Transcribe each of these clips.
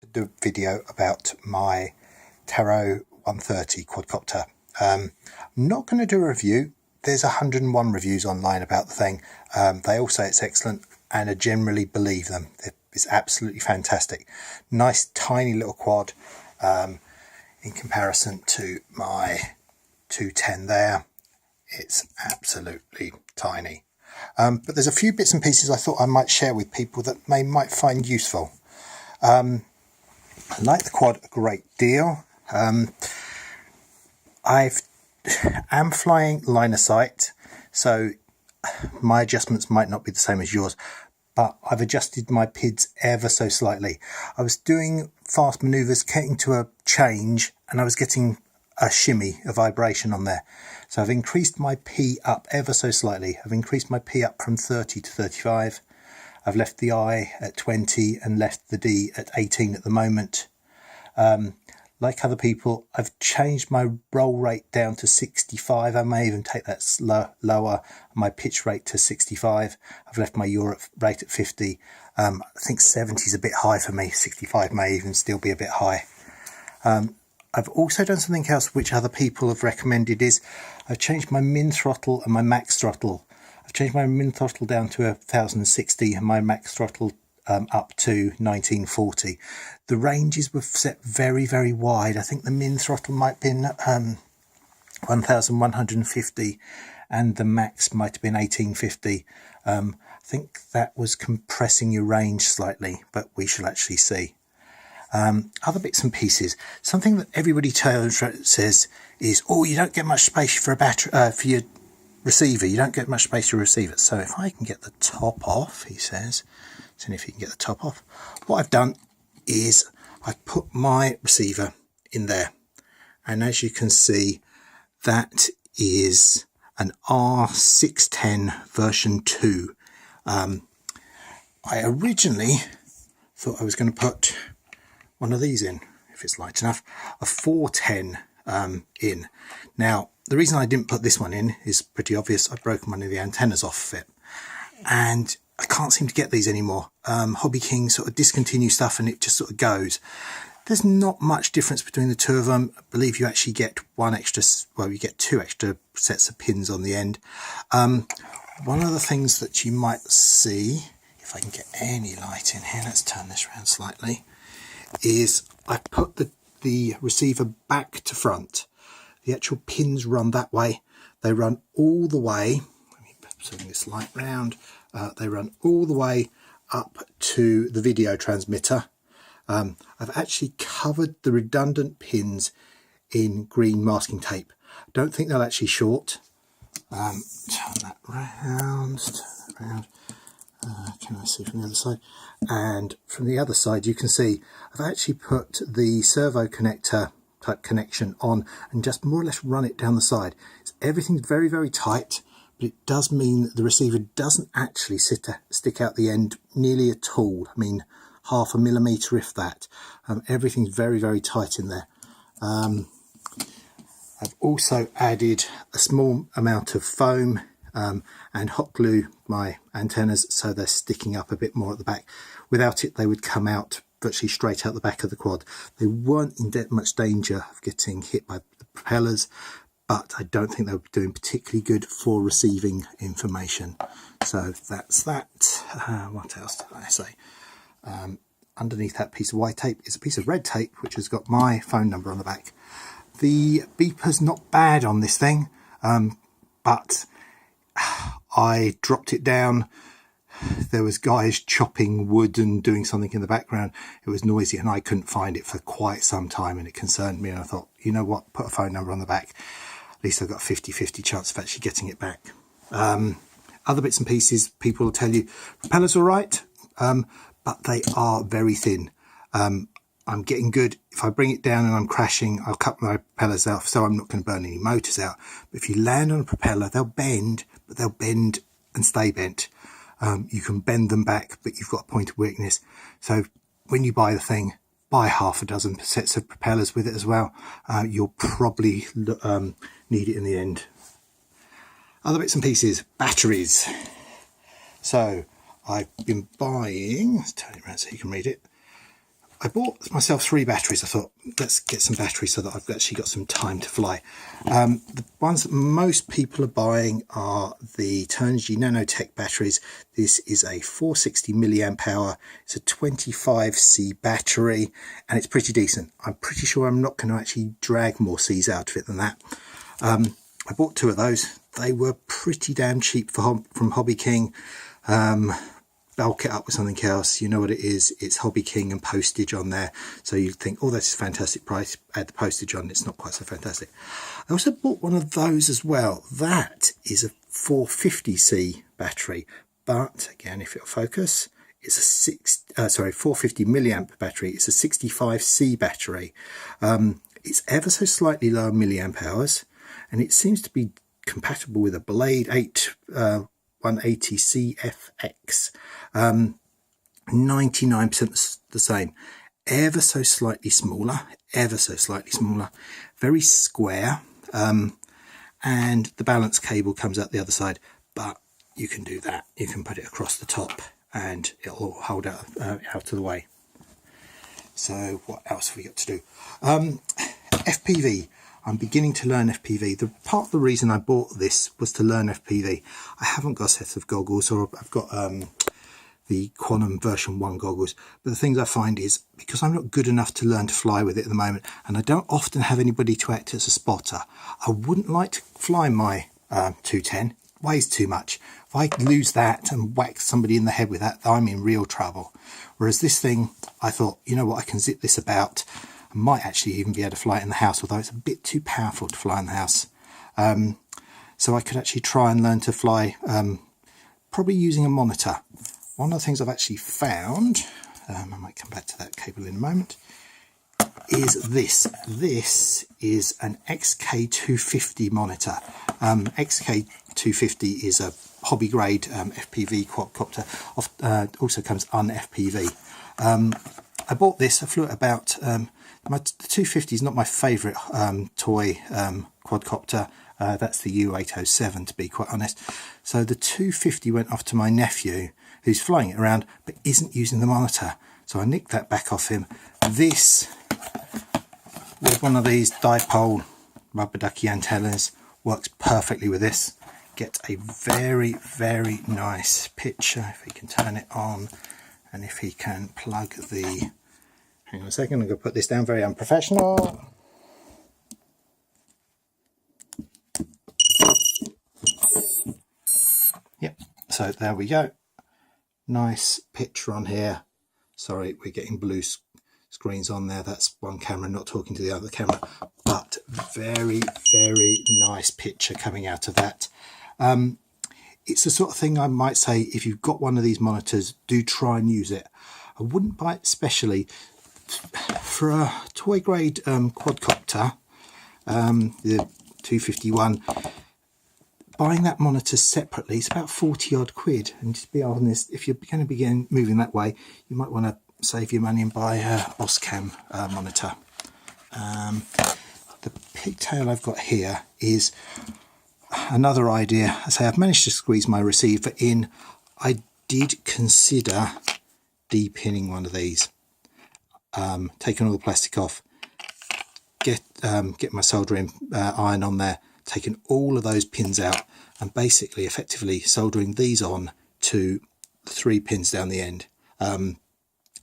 The video about my Taro 130 quadcopter. I'm not going to do a review. There's 101 reviews online about the thing. They all say it's excellent and I generally believe them. It's absolutely fantastic. Nice tiny little quad in comparison to my 210 there. It's absolutely tiny. But there's a few bits and pieces I thought I might share with people that might find useful. I like the quad a great deal. I am flying line of sight, so my adjustments might not be the same as yours, but I've adjusted my PIDs ever so slightly. I was doing fast maneuvers, getting to a change, and I was getting a shimmy, a vibration on there. So I've increased my P up ever so slightly. I've increased my P up from 30 to 35. I've left the I at 20 and left the D at 18 at the moment. Like other people, I've changed my roll rate down to 65. I may even take that lower, my pitch rate to 65. I've left my Europe rate at 50. I think 70 is a bit high for me. 65 may even still be a bit high. I've also done something else which other people have recommended is I've changed my min throttle and my max throttle. I've changed my min throttle down to 1060 and my max throttle up to 1940. The ranges were set very, very wide. I think the min throttle might have been 1150 and the max might have been 1850. I think that was compressing your range slightly, but we shall actually see. Other bits and pieces. Something that everybody says is, oh, you don't get much space for a battery for your receiver. You don't get much space to receive it. So if I can get the top off, he says, see if you can get the top off. What I've done is I've put my receiver in there, and as you can see, that is an R610 version 2. I originally thought I was going to put one of these in, if it's light enough, a 410 in. Now, the reason I didn't put this one in is pretty obvious. I've broken one of the antennas off of it, and I can't seem to get these anymore. Hobby King sort of discontinue stuff and it just sort of goes. There's not much difference between the two of them. I believe you actually get you get two extra sets of pins on the end. One of the things that you might see, if I can get any light in here, let's turn this around slightly, is I put the receiver back to front. The actual pins run that way. They run all the way, let me turn this light round, they run all the way up to the video transmitter. I've actually covered the redundant pins in green masking tape. I don't think they'll actually short. Turn that round, can I see from the other side? And from the other side you can see I've actually put the servo connector type connection on and just more or less run it down the side. Everything's very, very tight, but it does mean that the receiver doesn't actually stick out the end nearly at all. I mean, half a millimetre if that. Everything's very, very tight in there. I've also added a small amount of foam and hot glue my antennas so they're sticking up a bit more at the back. Without it, they would come out virtually straight out the back of the quad. They weren't in much danger of getting hit by the propellers, but I don't think they were doing particularly good for receiving information. So that's that. What else did I say? Underneath that piece of white tape is a piece of red tape which has got my phone number on the back. The beeper's not bad on this thing, but I dropped it down. There was guys chopping wood and doing something in the background. It was noisy and I couldn't find it for quite some time and it concerned me, and I thought, you know what, put a phone number on the back. At least I've got a 50-50 chance of actually getting it back. Other bits and pieces, people will tell you propellers are right, but they are very thin. I'm getting good. If I bring it down and I'm crashing, I'll cut my propellers out so I'm not going to burn any motors out. But if you land on a propeller, they'll bend, but they'll bend and stay bent. You can bend them back, but you've got a point of weakness. So when you buy the thing, buy half a dozen sets of propellers with it as well. You'll probably need it in the end. Other bits and pieces, batteries. So I've been buying, let's turn it around so you can read it, I bought myself 3 batteries. I thought, let's get some batteries so that I've actually got some time to fly. The ones that most people are buying are the Turnigy Nanotech batteries. This is a 460 milliamp hour. It's a 25C battery, and it's pretty decent. I'm pretty sure I'm not going to actually drag more Cs out of it than that. I bought 2 of those. They were pretty damn cheap from Hobby King. Bulk it up with something else, you know what it is, it's Hobby King and postage on there, so you think, oh, that's a fantastic price, add the postage on, it's not quite so fantastic. I also bought one of those as well. That is a 450C battery, but again, if it'll focus, it's a 450 milliamp battery. It's a 65C battery. It's ever so slightly lower milliamp hours, and it seems to be compatible with a Blade 8 180CFX. 99% the same. Ever so slightly smaller, very square, and the balance cable comes out the other side, but you can do that. You can put it across the top and it'll hold out of the way. So what else have we got to do? FPV. I'm beginning to learn FPV. The part of the reason I bought this was to learn FPV. I haven't got a set of goggles, or I've got the Quantum version 1 goggles. But the things I find is, because I'm not good enough to learn to fly with it at the moment, and I don't often have anybody to act as a spotter, I wouldn't like to fly my 210. It weighs too much. If I lose that and whack somebody in the head with that, I'm in real trouble. Whereas this thing, I thought, you know what, I can zip this about. I might actually even be able to fly it in the house, although it's a bit too powerful to fly in the house. So I could actually try and learn to fly, probably using a monitor. One of the things I've actually found, I might come back to that cable in a moment, is this. This is an XK250 monitor. XK250 is a hobby grade FPV quadcopter, also comes un-FPV. I bought this, I flew it about, the 250 is not my favourite toy quadcopter. That's the U807, to be quite honest. So the 250 went off to my nephew, who's flying it around but isn't using the monitor. So I nicked that back off him. This, with one of these dipole rubber ducky antennas, works perfectly with this. Get a very, very nice picture if he can turn it on, and if he can plug the... Hang on a second, I'm going to put this down, very unprofessional. Yep, so there we go. Nice picture on here. Sorry, we're getting blue screens on there. That's one camera not talking to the other camera. But very, very nice picture coming out of that. It's the sort of thing I might say, if you've got one of these monitors, do try and use it. I wouldn't buy it especially for a toy grade quadcopter, the 251. Buying that monitor separately, it's about 40 odd quid. And just be honest, if you're going to begin moving that way, you might want to save your money and buy a Oscam monitor. The pigtail I've got here is another idea. I say I've managed to squeeze my receiver in. I did consider de-pinning one of these, taking all the plastic off, get my soldering iron on there, taking all of those pins out, and basically effectively soldering these on to the 3 pins down the end. I'd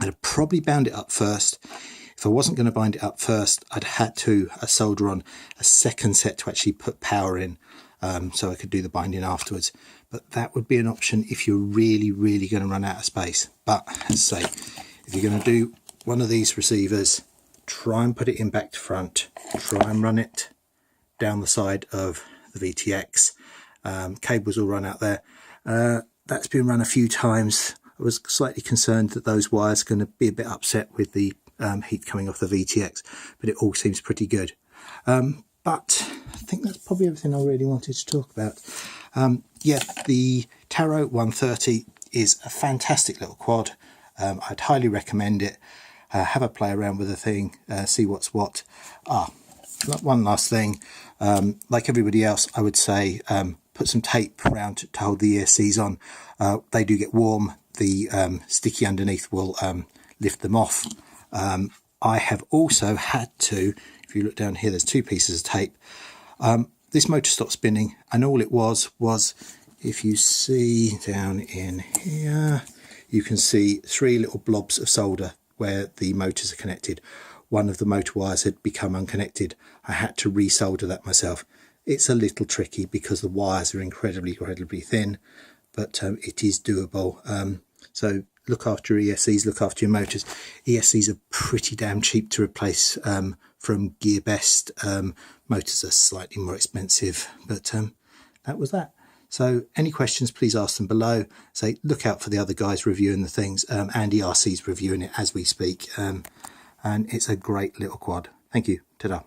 have probably bound it up first. If I wasn't going to bind it up first, I'd had to solder on a second set to actually put power in, so I could do the binding afterwards. But that would be an option if you're really, really going to run out of space. But as I say, if you're going to do one of these receivers, try and put it in back to front. Try and run it down the side of the VTX. Cables will run out there. That's been run a few times. I was slightly concerned that those wires are going to be a bit upset with the heat coming off the VTX, but it all seems pretty good. But I think that's probably everything I really wanted to talk about. Yeah, the Taro 130 is a fantastic little quad. I'd highly recommend it. Have a play around with the thing, see what's what. One last thing, like everybody else, I would say put some tape around to hold the ESCs on. They do get warm. The sticky underneath will lift them off. I have also had to, if you look down here, there's 2 pieces of tape. This motor stopped spinning, and all it was, if you see down in here, you can see 3 little blobs of solder where the motors are connected. One of the motor wires had become unconnected. I had to resolder that myself. It's a little tricky because the wires are incredibly thin, but it is doable. So look after your ESCs, look after your motors. ESCs are pretty damn cheap to replace from GearBest. Motors are slightly more expensive, but that was that. So any questions, please ask them below. Say, look out for the other guys reviewing the things. Andy RC's reviewing it as we speak. And it's a great little quad. Thank you. Ta-da.